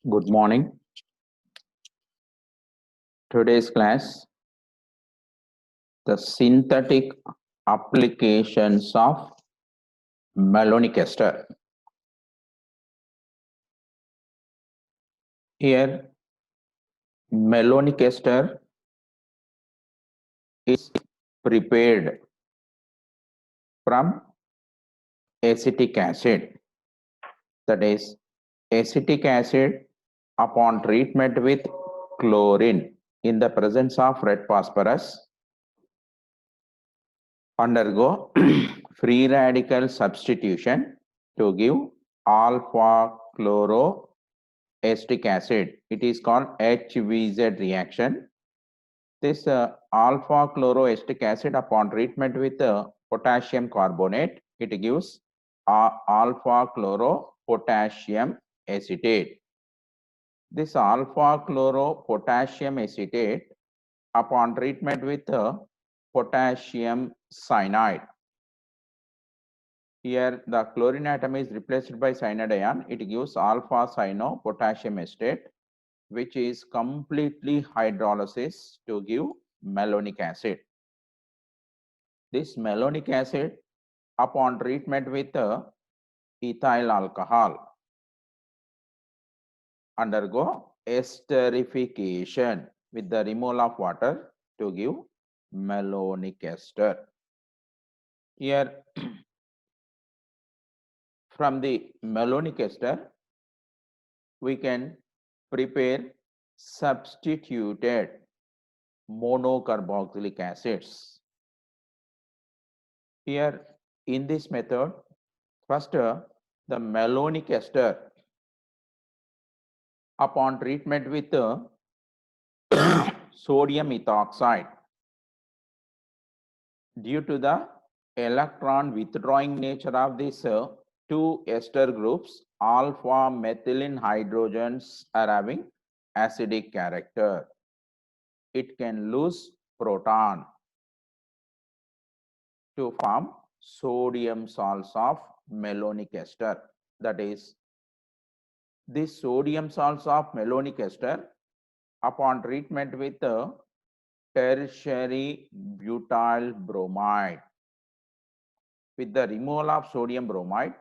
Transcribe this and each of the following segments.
Good morning. Today's class, the synthetic applications of malonic ester. Here, malonic ester is prepared from acetic acid. That is, acetic acid upon treatment with chlorine in the presence of red phosphorus undergo free radical substitution to give alpha chloroacetic acid. It is called HVZ reaction. This alpha chloroacetic acid upon treatment with potassium carbonate, it gives alpha chloropotassium acetate. This alpha chloropotassium acetate upon treatment with potassium cyanide. Here the chlorine atom is replaced by cyanide ion. It gives alpha cyanopotassium acetate, which is completely hydrolysis to give malonic acid. This malonic acid upon treatment with ethyl alcohol undergo esterification with the removal of water to give malonic ester. Here from the malonic ester we can prepare substituted monocarboxylic acids. Here in this method, first the malonic ester upon treatment with sodium ethoxide, due to the electron withdrawing nature of these two ester groups, alpha methylene hydrogens are having acidic character. It can lose proton to form sodium salts of malonic ester. That is, this sodium salts of malonic ester upon treatment with tertiary butyl bromide, with the removal of sodium bromide,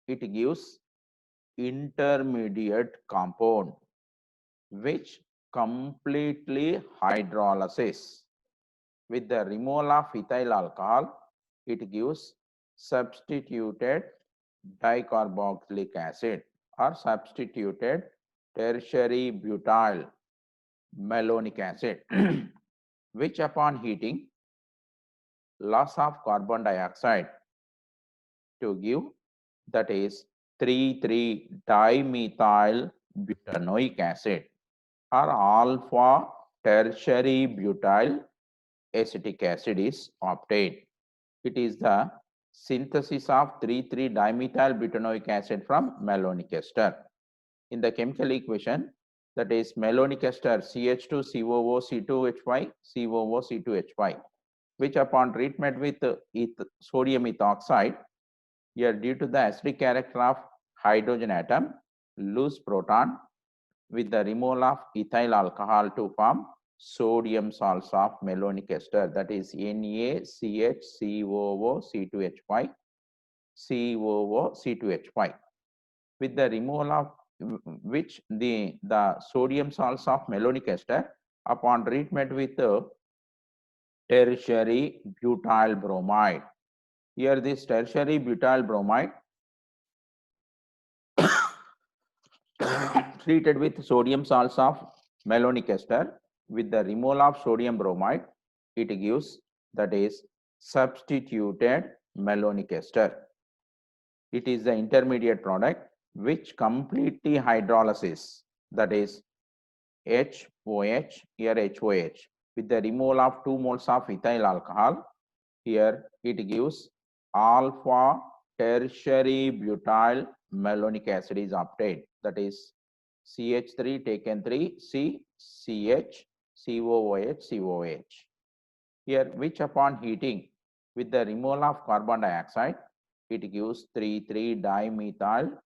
it gives intermediate compound which completely hydrolysis. With the removal of ethyl alcohol, it gives substituted dicarboxylic acid or substituted tertiary butyl malonic acid, which upon heating loss of carbon dioxide to give, that is 3,3-dimethyl butanoic acid or alpha tertiary butyl acetic acid is obtained. It is the synthesis of 3,3-dimethyl butanoic acid from malonic ester. In the chemical equation, that is malonic ester CH2COO C2H5 COO C2H5, which upon treatment with sodium ethoxide, here due to the acidic character of hydrogen atom, lose proton with the removal of ethyl alcohol to form sodium salts of malonic ester, that is NaCHCOO C2H5 COO C2H5. With the removal of which the sodium salts of malonic ester upon treatment with tertiary butyl bromide. Here this tertiary butyl bromide treated with sodium salts of malonic ester, with the removal of sodium bromide, it gives, that is substituted malonic ester. It is the intermediate product which completely hydrolysis, that is HOH, here HOH, with the removal of 2 moles of ethyl alcohol, here it gives alpha tertiary butyl malonic acid is obtained, that is CH3 taken 3 C CH COOH COH. Here which upon heating with the removal of carbon dioxide, it gives 3,3-dimethyl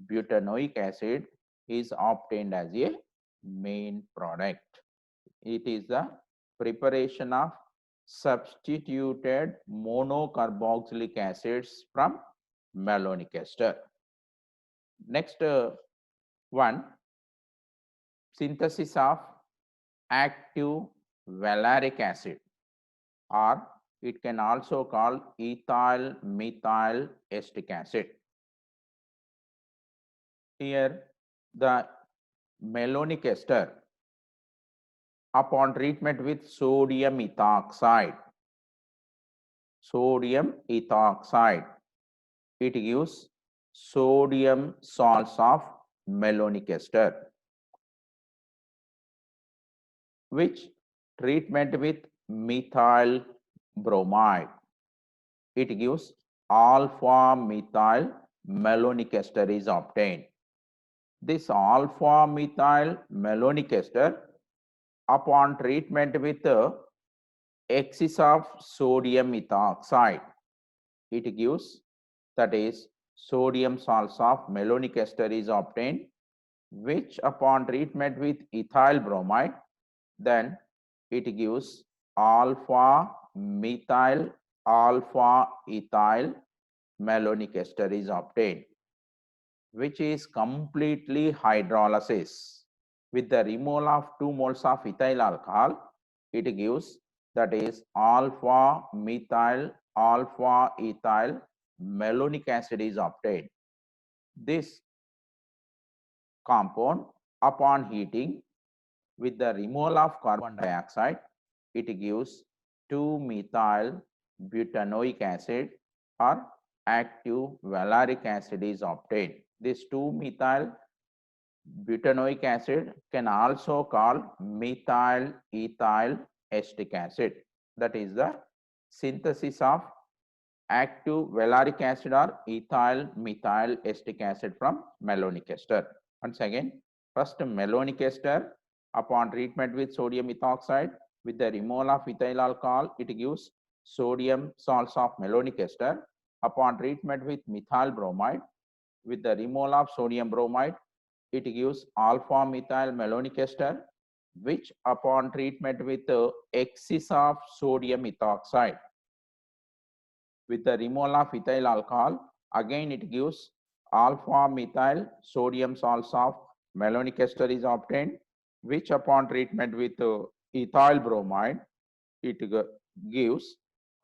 butanoic acid is obtained as a main product. It is the preparation of substituted monocarboxylic acids from malonic ester. Next one, synthesis of active valeric acid, or it can also call ethyl methyl acetic acid. Here the malonic ester, upon treatment with sodium ethoxide, it gives sodium salts of malonic ester, which treatment with methyl bromide, it gives alpha methyl malonic ester is obtained. This alpha methyl malonic ester, upon treatment with excess of sodium ethoxide, it gives, that is, sodium salts of malonic ester is obtained, which upon treatment with ethyl bromide, then it gives alpha methyl alpha ethyl malonic ester is obtained, which is completely hydrolysis. With the removal of 2 moles of ethyl alcohol, it gives, that is, alpha methyl alpha ethyl malonic acid is obtained. This compound, upon heating with the removal of carbon dioxide, it gives 2-methyl butanoic acid, or active valeric acid is obtained. This 2-methyl butanoic acid can also call methyl ethyl acetic acid. That is the synthesis of active valeric acid or ethyl methyl acetic acid from malonic ester. Once again, first malonic ester, upon treatment with sodium ethoxide with the removal of ethyl alcohol, it gives sodium salts of malonic ester. Upon treatment with methyl bromide with the removal of sodium bromide, it gives alpha methyl malonic ester, which upon treatment with excess of sodium ethoxide with the removal of ethyl alcohol, again it gives alpha methyl sodium salts of malonic ester is obtained, which upon treatment with ethyl bromide, it gives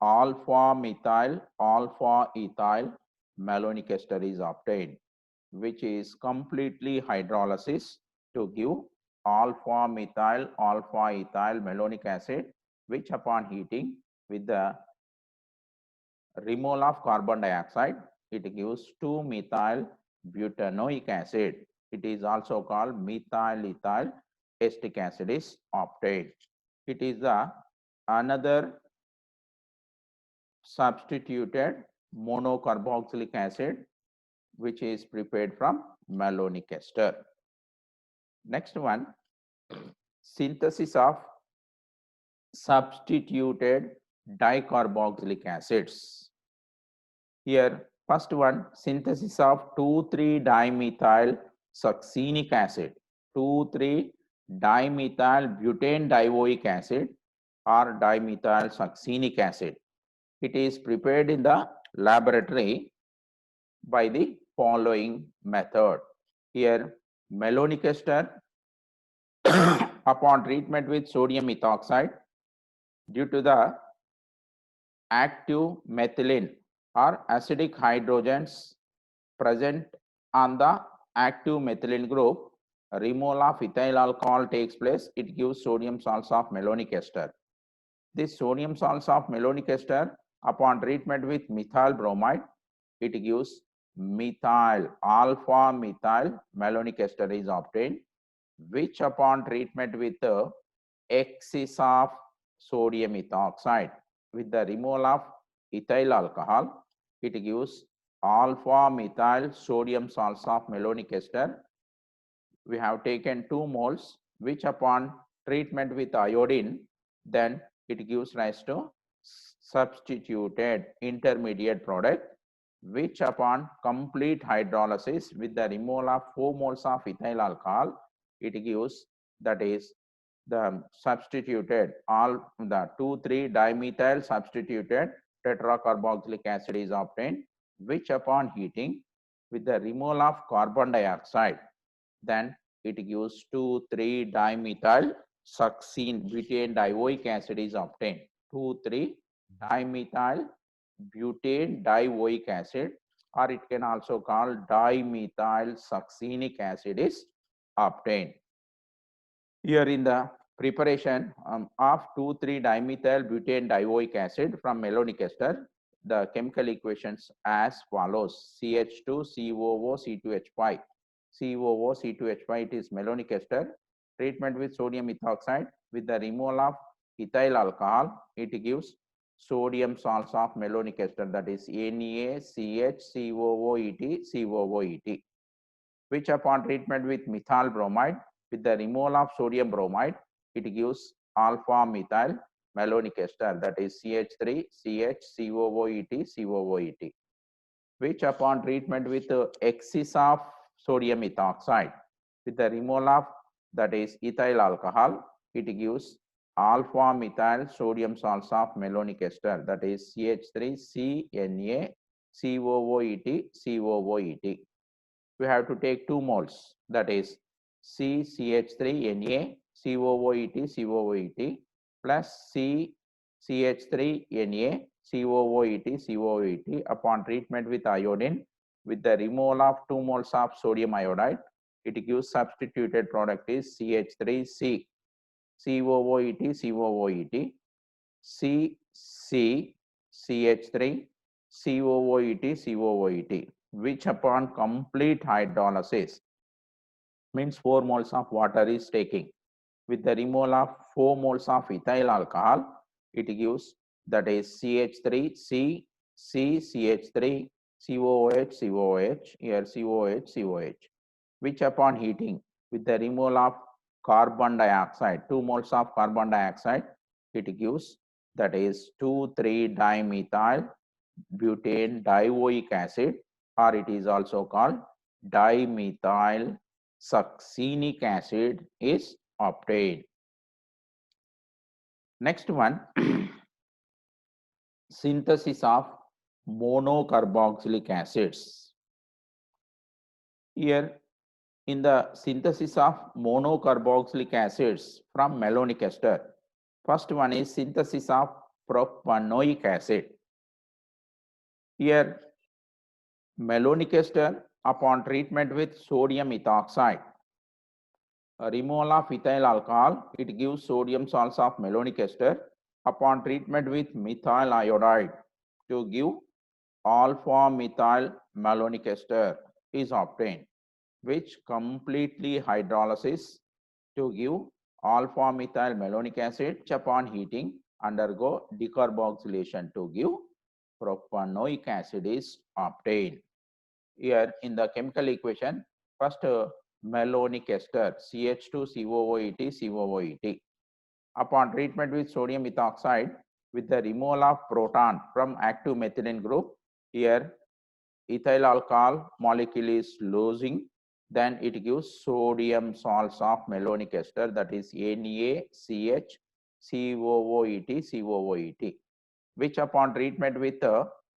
alpha methyl alpha ethyl malonic ester is obtained, which is completely hydrolysis to give alpha methyl alpha ethyl malonic acid, which upon heating with the removal of carbon dioxide, it gives 2-methyl butanoic acid. It is also called methyl ethyl acetic acid is obtained. It is the another substituted monocarboxylic acid which is prepared from malonic ester. Next one, synthesis of substituted dicarboxylic acids. Here, first one, synthesis of 2,3-dimethyl succinic acid, 2,3-dimethyl butane dioic acid, or dimethyl succinic acid. It is prepared in the laboratory by the following method. Here, malonic ester, upon treatment with sodium ethoxide, due to the active methylene or acidic hydrogens present on the active methylene group, removal of ethyl alcohol takes place. It gives sodium salts of malonic ester. This sodium salts of malonic ester, upon treatment with methyl bromide, it gives methyl alpha methyl malonic ester is obtained, which upon treatment with excess of sodium ethoxide with the removal of ethyl alcohol, it gives alpha methyl sodium salts of malonic ester. We have taken 2 moles, which upon treatment with iodine, then it gives rise to substituted intermediate product, which upon complete hydrolysis with the removal of 4 moles of ethyl alcohol, it gives, that is the substituted all the 2,3-dimethyl substituted tetracarboxylic acid is obtained, which upon heating with the removal of carbon dioxide, then it gives 2,3-dimethyl succine butane dioic acid is obtained. 2,3-dimethyl butane dioic acid, or it can also call dimethyl succinic acid is obtained. Here in the preparation of 2,3-dimethyl butane dioic acid from malonic ester, the chemical equations as follows: CH2COO-C2H5. COO-C2H5, it is malonic ester. Treatment with sodium ethoxide with the removal of ethyl alcohol, it gives sodium salts of malonic ester, that is NaCH-COOET, which upon treatment with methyl bromide with the removal of sodium bromide, it gives alpha methyl malonic ester, that is CH3CH-COOET, which upon treatment with excess of sodium ethoxide with the removal of, that is ethyl alcohol, it gives alpha methyl sodium salts of malonic ester, that is CH3CNaCOOET. We have to take 2 moles, that is CCH3NaCOOET plus CCH3NaCOOET upon treatment with iodine with the removal of 2 moles of sodium iodide, it gives substituted product is CH3C COOET CCCH3 COOET, which upon complete hydrolysis means 4 moles of water is taking with the removal of 4 moles of ethyl alcohol, it gives, that is CH3C CH3 COOH here COOH, which upon heating with the removal of carbon dioxide, 2 moles of carbon dioxide, it gives, that is 2,3-dimethyl butane dioic acid, or it is also called dimethyl succinic acid is obtained. Next one, synthesis of monocarboxylic acids. Here in the synthesis of monocarboxylic acids from malonic ester, first one is synthesis of propanoic acid. Here malonic ester upon treatment with sodium ethoxide, removal of ethyl alcohol, it gives sodium salts of malonic ester. Upon treatment with methyl iodide to give alpha methyl malonic ester is obtained, which completely hydrolysis to give alpha methyl malonic acid, which upon heating undergo decarboxylation to give propanoic acid is obtained. Here in the chemical equation, first malonic ester CH2COOET. Upon treatment with sodium ethoxide with the removal of proton from active methylene group, here ethyl alcohol molecule is losing, then it gives sodium salts of malonic ester, that is NaCH-COOET, which upon treatment with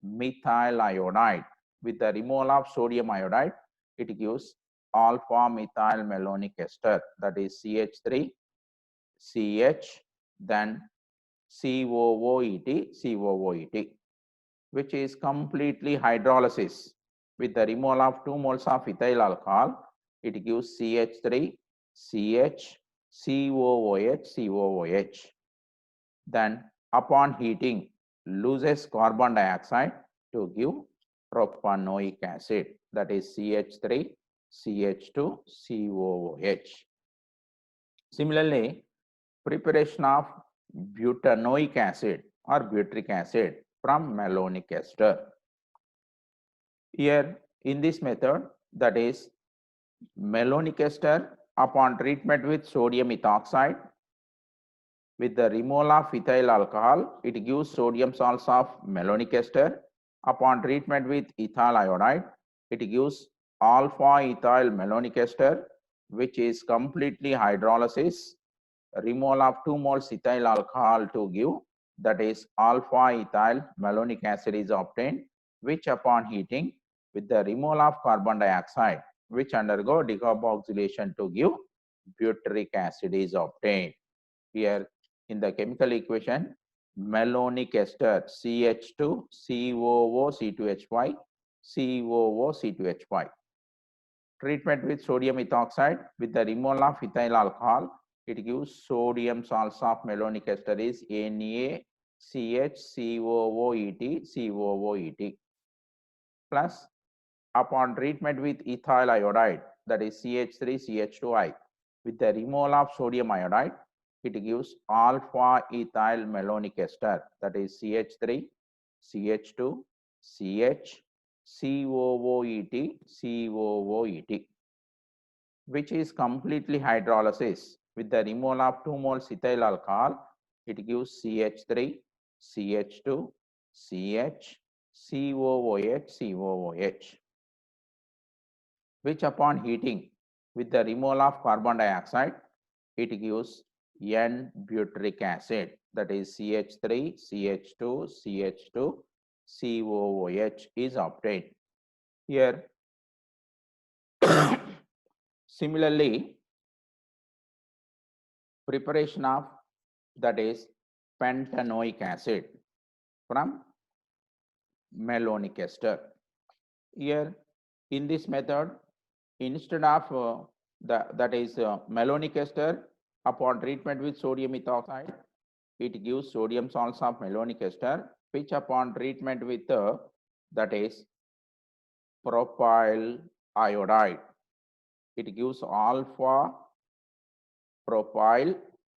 methyl iodide with the removal of sodium iodide, it gives alpha methyl malonic ester, that is CH3CH, then COOET, which is completely hydrolysis with the removal of 2 moles of ethyl alcohol, it gives CH3CH COOH. Then upon heating loses carbon dioxide to give propanoic acid, that is CH3CH2COOH. Similarly, preparation of butanoic acid or butyric acid from malonic ester. Here in this method, that is malonic ester upon treatment with sodium ethoxide with the removal of ethyl alcohol, it gives sodium salts of malonic ester. Upon treatment with ethyl iodide, it gives alpha ethyl malonic ester, which is completely hydrolysis. Removal of 2 moles ethyl alcohol to give, that is alpha ethyl malonic acid is obtained, which upon heating with the removal of carbon dioxide, which undergo decarboxylation to give butyric acid is obtained. Here in the chemical equation, malonic ester CH2 COO C2H5 COO C2H5. Treatment with sodium ethoxide with the removal of ethyl alcohol, it gives sodium salts-off malonic ester is NaCH-COOET plus upon treatment with ethyl iodide, that is CH3CH2I, with the removal of sodium iodide, it gives alpha ethyl malonic ester, that is CH3 CH2 CH COOET, which is completely hydrolysis. With the removal of 2 moles ethyl alcohol, it gives CH3 CH2 CH COOH, which upon heating with the removal of carbon dioxide, it gives N-butyric acid, that is CH3 CH2 CH2 COOH is obtained. Here similarly, preparation of, that is pentanoic acid from malonic ester. Here in this method, instead of that is malonic ester, upon treatment with sodium ethoxide, it gives sodium salts of malonic ester, which upon treatment with that is propyl iodide, it gives alpha propyl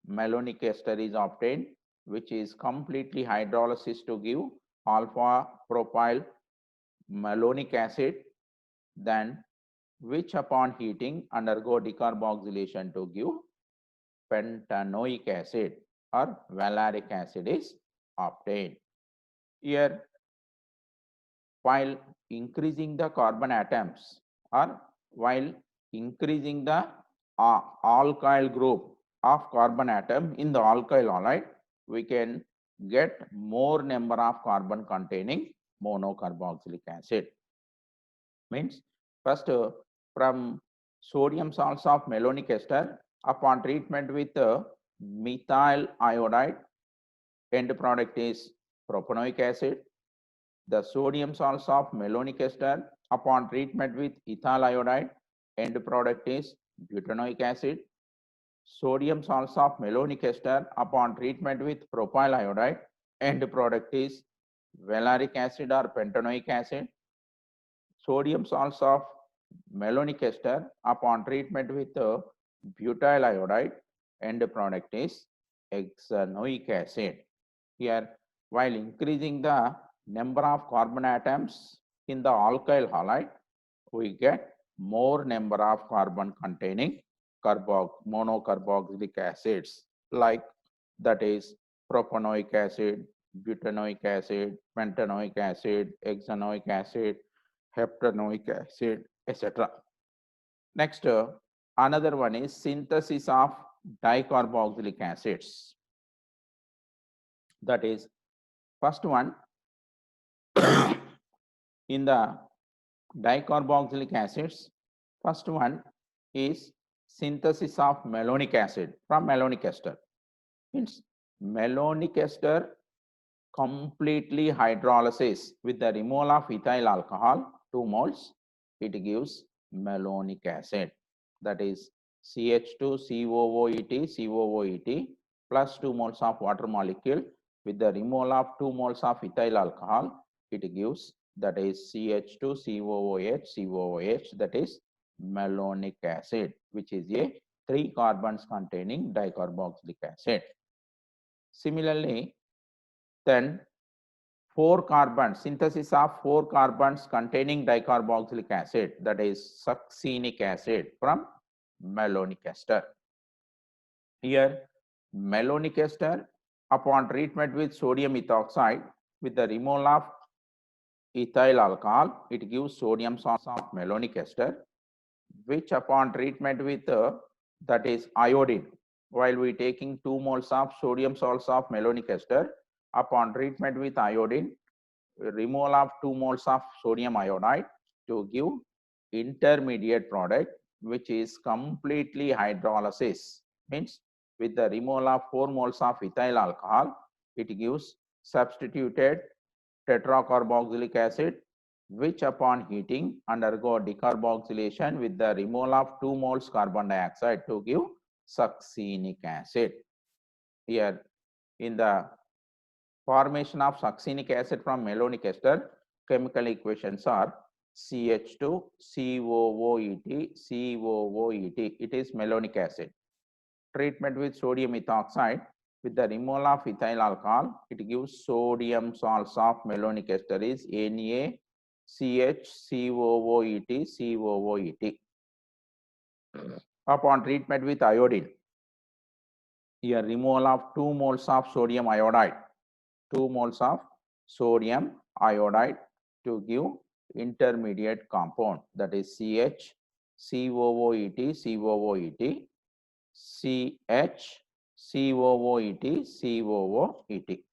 malonic ester is obtained, which is completely hydrolysis to give alpha propyl malonic acid, then which upon heating undergo decarboxylation to give pentanoic acid or valeric acid is obtained. Here, while increasing the carbon atoms or while increasing the alkyl group of carbon atom in the alkyl halide, we can get more number of carbon containing monocarboxylic acid. Means first from sodium salts of malonic ester, upon treatment with methyl iodide, end product is propanoic acid. The sodium salts of malonic ester, upon treatment with ethyl iodide, end product is butanoic acid. Sodium salts of malonic ester, upon treatment with propyl iodide, end product is valeric acid or pentanoic acid. Sodium salts of malonic ester, upon treatment with butyl iodide, end product is hexanoic acid. Here, while increasing the number of carbon atoms in the alkyl halide, we get more number of carbon containing monocarboxylic acids, like that is propanoic acid, butanoic acid, pentanoic acid, hexanoic acid, heptanoic acid, etc. Next, another one is synthesis of dicarboxylic acids. That is, first one, in the dicarboxylic acids, first one is synthesis of malonic acid from malonic ester. Means malonic ester completely hydrolysis with the removal of ethyl alcohol, 2 moles, it gives malonic acid, that is CH2COOET plus 2 moles of water molecule with the removal of 2 moles of ethyl alcohol, it gives, that is CH2COOH, that is malonic acid, which is a 3 carbons containing dicarboxylic acid. Similarly, then 4 carbons, synthesis of 4 carbons containing dicarboxylic acid, that is succinic acid from malonic ester. Here, malonic ester, upon treatment with sodium ethoxide with the removal of ethyl alcohol, it gives sodium salts of malonic ester, which upon treatment with that is iodine, while we taking 2 moles of sodium salts of malonic ester, upon treatment with iodine, removal of 2 moles of sodium iodide to give intermediate product, which is completely hydrolysis. Means with the removal of 4 moles of ethyl alcohol, it gives substituted tetracarboxylic acid, which upon heating undergo decarboxylation with the removal of 2 moles carbon dioxide to give succinic acid. Here in the formation of succinic acid from malonic ester, chemical equations are CH2, COOET, COOET. It is malonic acid. Treatment with sodium ethoxide with the removal of ethyl alcohol, it gives sodium salts of malonic ester is NaCH, COOET, COOET. Upon treatment with iodine, here removal of 2 moles of sodium iodide, 2 moles of sodium iodide to give intermediate compound, that is CH, COOET, COOET, CH, COOET, COOET,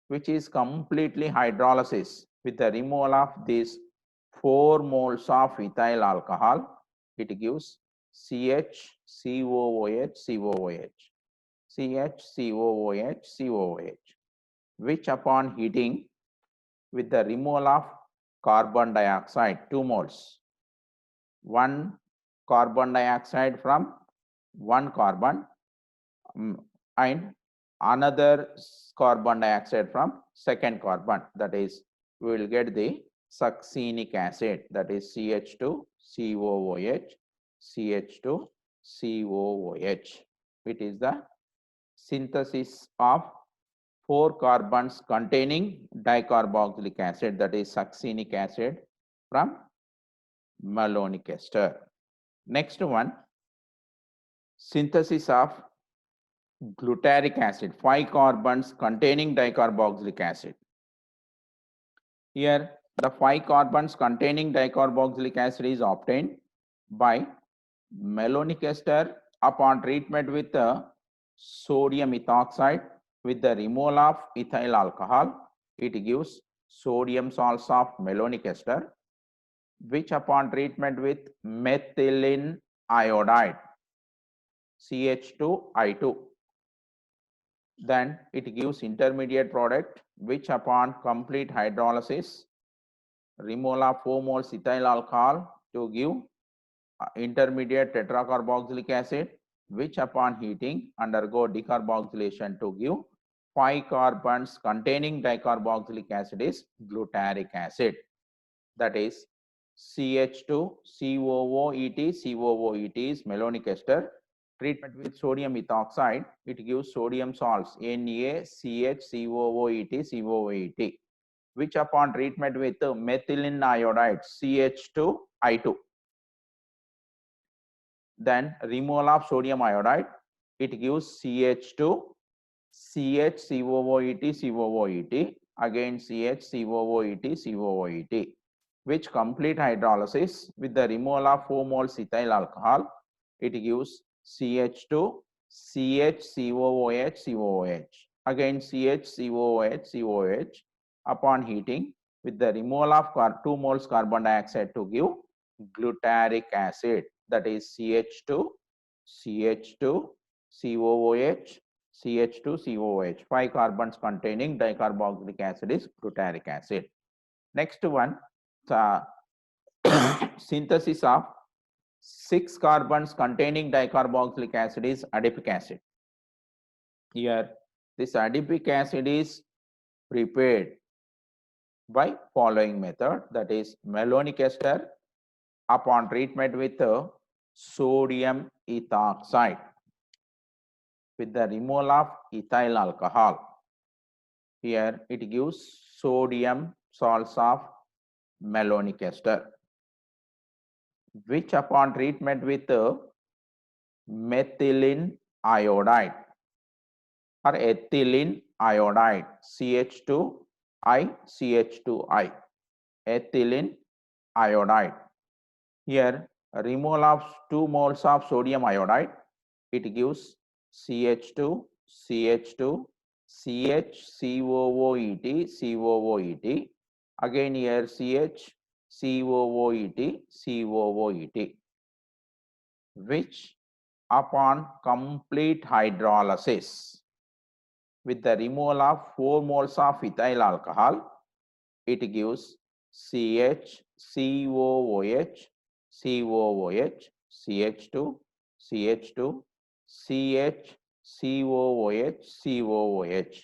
which is completely hydrolysis with the removal of these 4 moles of ethyl alcohol. It gives CH, COOH, COOH, CH, COOH, COOH, which upon heating with the removal of carbon dioxide, 2 moles, 1 carbon dioxide from 1 carbon and another carbon dioxide from second carbon, that is we will get the succinic acid, that is CH2 COOH, CH2 COOH. It is the synthesis of 4 carbons containing dicarboxylic acid, that is succinic acid from malonic ester. Next one, synthesis of glutaric acid, 5 carbons containing dicarboxylic acid. Here the 5 carbons containing dicarboxylic acid is obtained by malonic ester upon treatment with sodium ethoxide with the removal of ethyl alcohol. It gives sodium salts of malonic ester, which upon treatment with methylene iodide, CH2I2, then it gives intermediate product, which upon complete hydrolysis, removal of 4 moles ethyl alcohol to give intermediate tetracarboxylic acid, which upon heating undergo decarboxylation to give 5 carbons containing dicarboxylic acid is glutaric acid, that is CH2 COOET, COOET is malonic ester. Treatment with sodium ethoxide, it gives sodium salts NaCH, COOET, COOET, which upon treatment with methylene iodide CH2I2, then removal of sodium iodide, it gives CH2 CH, COOET, COOET, again CH, COOET, COOET, which complete hydrolysis with the removal of 4 moles ethyl alcohol, it gives CH2 CH, COOH, COOH, again CH, COOH, COOH, upon heating with the removal of 2 moles carbon dioxide to give glutaric acid, that is CH2 CH2 COOH, CH2 COOH, 5 carbons containing dicarboxylic acid is glutaric acid. Next one, synthesis of 6 carbons containing dicarboxylic acid is adipic acid. Here this adipic acid is prepared by following method, that is malonic ester upon treatment with sodium ethoxide with the removal of ethyl alcohol. Here it gives sodium salts of malonic ester, which upon treatment with methylene iodide or ethylene iodide, CH2I, CH2I, ethylene iodide. Here, removal of 2 moles of sodium iodide, it gives CH2, CH2, CH, COOET. Again here CH, COOET, COOET, which upon complete hydrolysis with the removal of 4 moles of ethyl alcohol, it gives CH, COOH, COOH, CH2, CH2, CH, COOH, COOH.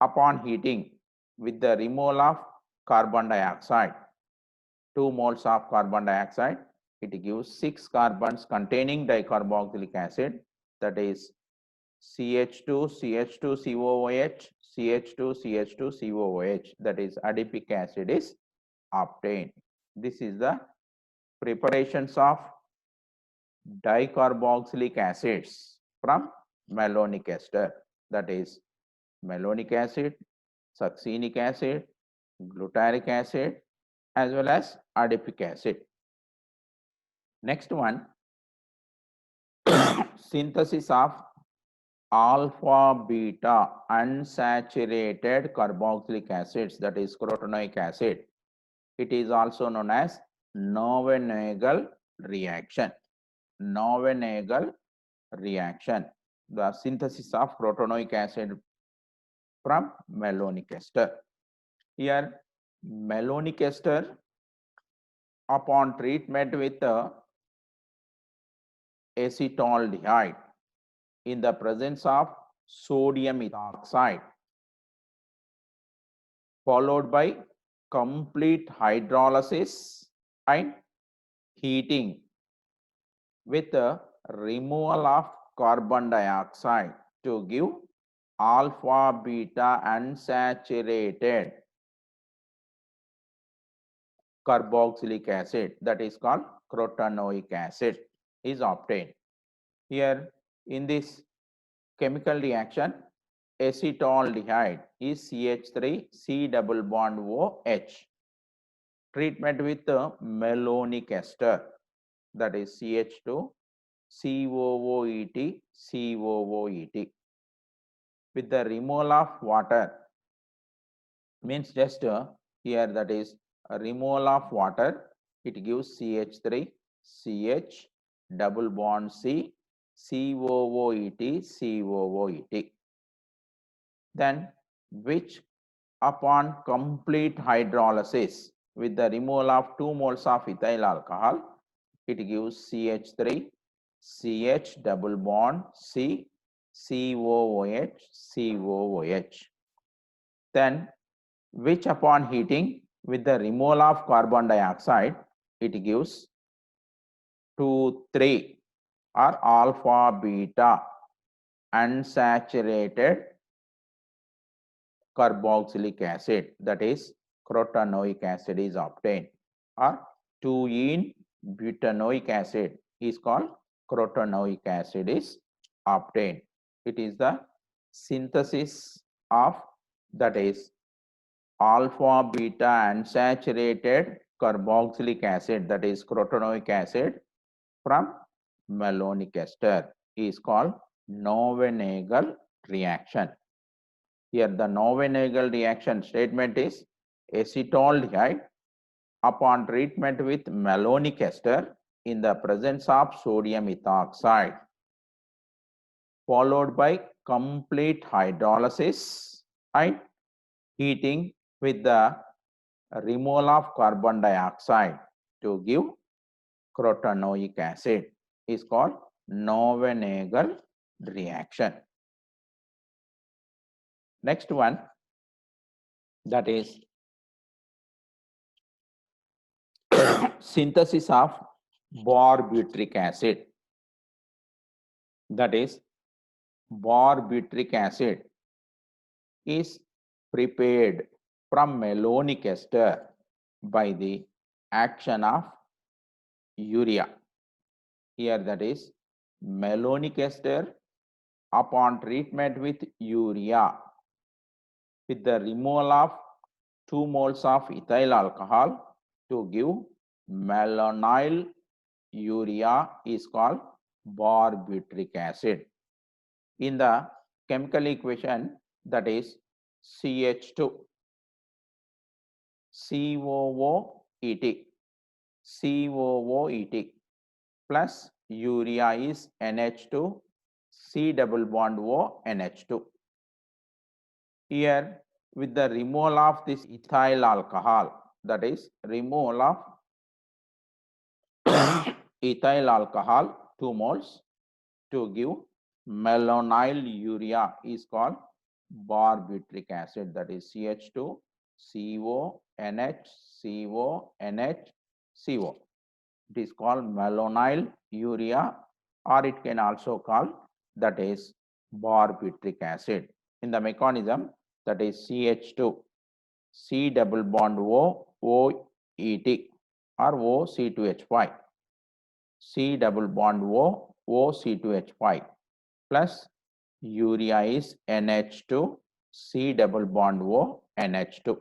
Upon heating with the removal of carbon dioxide, 2 moles of carbon dioxide, it gives 6 carbons containing dicarboxylic acid, that is CH2, CH2, COOH, CH2, CH2, COOH, that is adipic acid is obtained. This is the preparations of dicarboxylic acids from malonic ester, that is malonic acid, succinic acid, glutaric acid, as well as adipic acid. Next one, synthesis of alpha beta unsaturated carboxylic acids, that is crotenoic acid. It is also known as Knoevenagel reaction. Knoevenagel reaction, the synthesis of crotenoic acid from malonic ester. Here malonic ester upon treatment with acetaldehyde in the presence of sodium ethoxide, followed by complete hydrolysis and heating with the removal of carbon dioxide to give alpha beta unsaturated carboxylic acid, that is called crotenoic acid, is obtained. Here in this chemical reaction, acetaldehyde is CH3 C double bond OH. Treatment with the malonic ester, that is CH2 COOET, COOET. With the removal of water, means just here, that is a removal of water, it gives CH3 CH double bond C COOET, COOET. Then which upon complete hydrolysis with the removal of 2 moles of ethyl alcohol, it gives CH3 CH double bond C COOH, COOH. Then which upon heating with the removal of carbon dioxide, it gives 2,3 or alpha beta unsaturated carboxylic acid, that is crotenoic acid is obtained, or 2-ene butanoic acid is called crotenoic acid is obtained. It is the synthesis of, that is alpha beta unsaturated carboxylic acid, that is crotenoic acid, from malonic ester is called Knoevenagel reaction. Here the Knoevenagel reaction statement is acetaldehyde upon treatment with malonic ester in the presence of sodium ethoxide, followed by complete hydrolysis and heating with the removal of carbon dioxide to give crotenoic acid, is called Knoevenagel reaction. Next one, that is synthesis of barbitoric acid, that is barbitoric acid is prepared from malonic ester by the action of urea. Here, that is malonic ester upon treatment with urea with the removal of 2 moles of ethyl alcohol to give malonyl urea is called barbitric acid. In the chemical equation, that is CH2, COOET, COOET plus urea is NH2, C double bond O NH2. Here with the removal of this ethyl alcohol, that is removal of ethyl alcohol 2 moles to give malonyl urea is called barbitric acid, that is CH2, CO, NH, CO, NH, CO. It is called malonyl urea, or it can also call, that is barbitric acid. In the mechanism, that is CH2, C double bond O, OET or OC2H5, C double bond O, OC2H5 plus urea is NH2, C double bond O, NH2.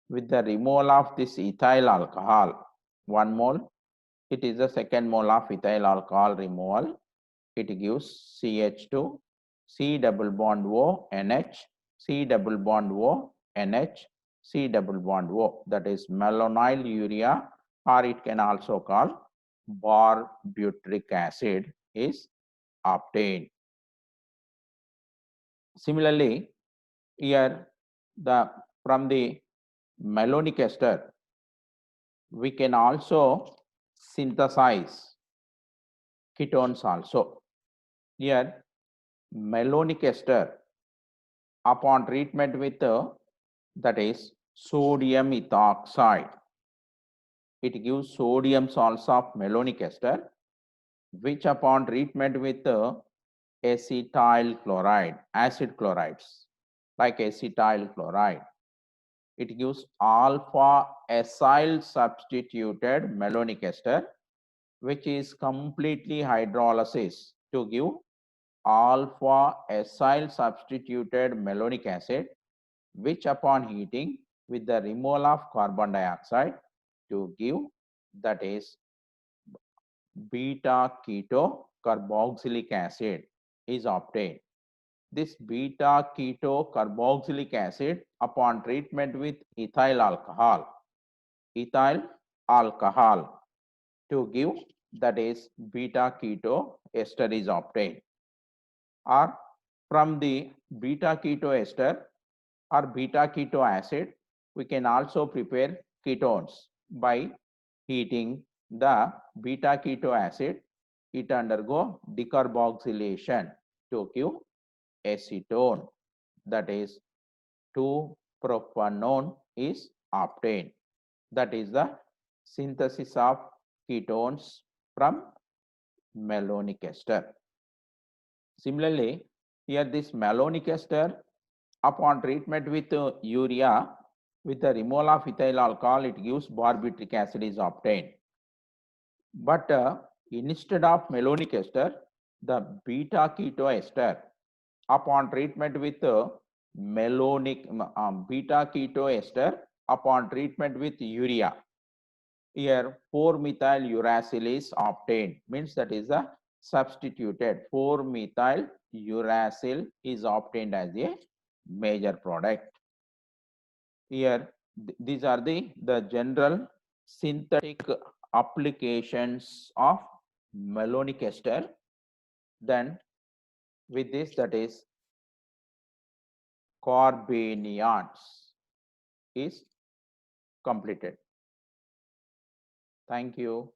With the removal of this ethyl alcohol, 1 mole, it is the second mole of ethyl alcohol removal. It gives CH2, C double bond O, NH, C double bond O, NH, C double bond O, that is malonyl urea, or it can also call barbitric acid is obtained. Similarly, here from the malonic ester, we can also synthesize ketones also. Here, malonic ester, upon treatment with that is sodium ethoxide, it gives sodium salts of malonic ester, which upon treatment with acetyl chloride, acid chlorides like acetyl chloride, it gives alpha acyl substituted malonic ester, which is completely hydrolysis to give alpha acyl substituted malonic acid, which upon heating with the removal of carbon dioxide to give, that is beta keto carboxylic acid is obtained. This beta keto carboxylic acid upon treatment with ethyl alcohol to give, that is beta keto ester is obtained. Or from the beta keto ester or beta keto acid, we can also prepare ketones by heating the beta keto acid. It undergo decarboxylation to give acetone, that is 2-propanone is obtained. That is the synthesis of ketones from malonic ester. Similarly, here this malonic ester, upon treatment with urea with the removal of ethyl alcohol, it gives barbitric acid is obtained. But instead of malonic ester, the beta keto ester, upon treatment with beta keto ester, upon treatment with urea, here 4-methyl uracil is obtained, means that is a substituted 4-methyl uracil is obtained as a major product. Here these are the general synthetic applications of malonic ester. Then with this, that is carbanions is completed. Thank you.